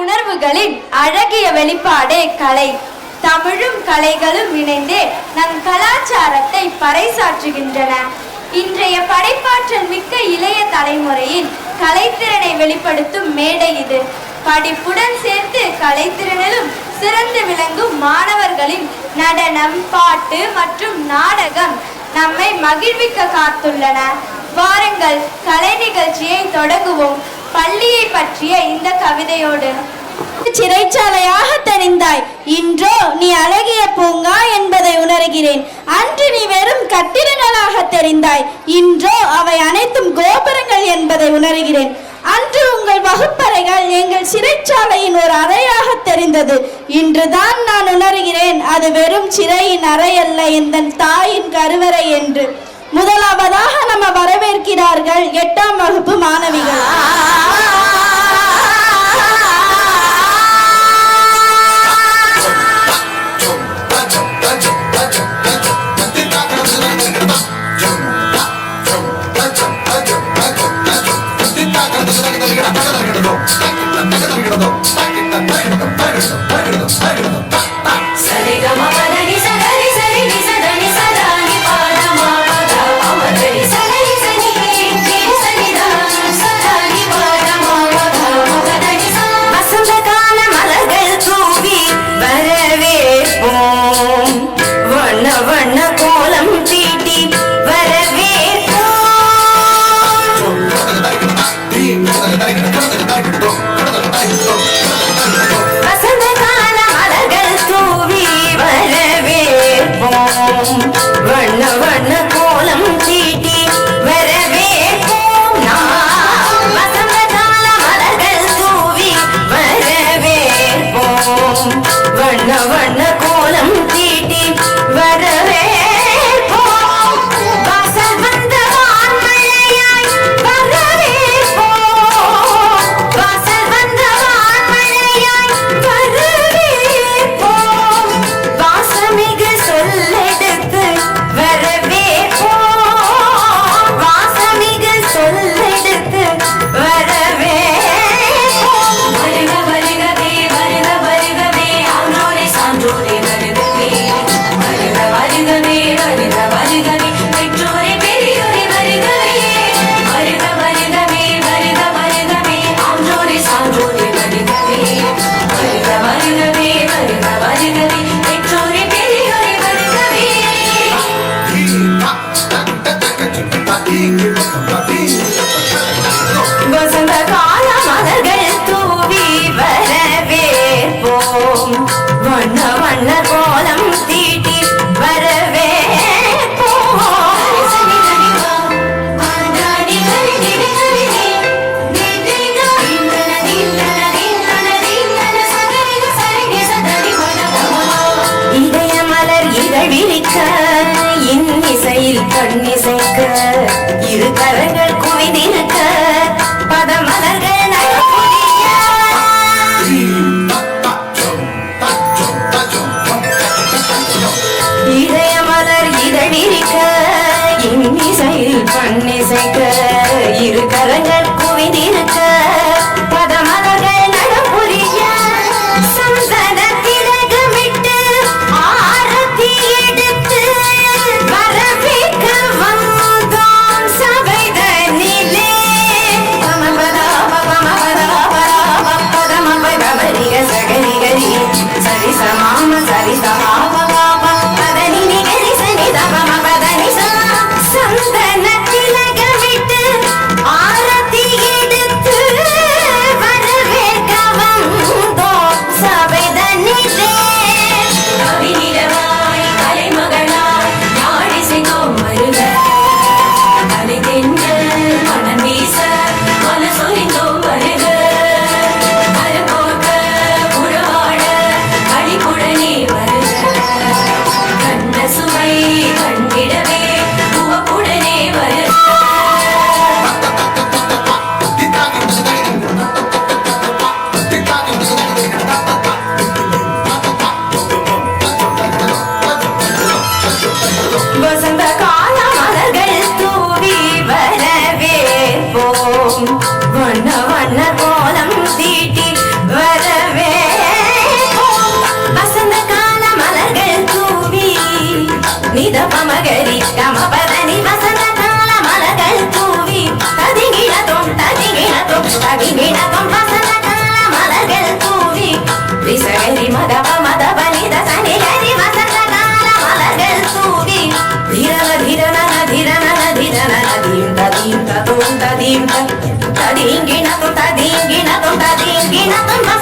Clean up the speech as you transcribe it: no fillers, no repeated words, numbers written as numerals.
உணர்வுகளின் அழகிய வெளிப்பாடே கலை. தமிழும் கலைகளும் இணைந்தே நம் கலாச்சாரத்தை பறைசாற்றுகின்றன. இன்றைய படைப்பாற்றல் மிக்க இளைய தலைமுறையின் கலைத்திறனை வெளிப்படுத்தும் மேடை இது. படிப்புடன் சேர்த்து கலைத்திறனிலும் சிறந்து விளங்கும் மாணவர்களின் நடனம், பாட்டு மற்றும் நாடகம் நம்மை மகிழ்விக்க காத்துள்ளன. வாருங்கள், கலை நிகழ்ச்சியை தொடங்குவோம். பள்ளியை பற்றிய இந்த கவிதையோடு. சிறைச்சாலையாக தெரிந்தாய், இன்றோ நீ அழகிய பூங்கா என்பதை உணர்கிறேன். அன்று நீ வெறும் கட்டிடங்களாக தெரிந்தாய், இன்றோ அவை அனைத்தும் கோபுரங்கள் என்பதை உணர்கிறேன். அன்று உங்கள் வகுப்பறைகள் எங்கள் சிறைச்சாலையின் ஒரு அறையாக தெரிந்தது. இன்றுதான் நான் உணர்கிறேன் அது வெறும் சிறையின் அறை அல்ல, என் தாயின் கருவறை என்று. முதலாவதாக நம்ம வரவேற்கிறார்கள் 8ஆம் வகுப்பு மாணவிகள். Sa இனத்தும்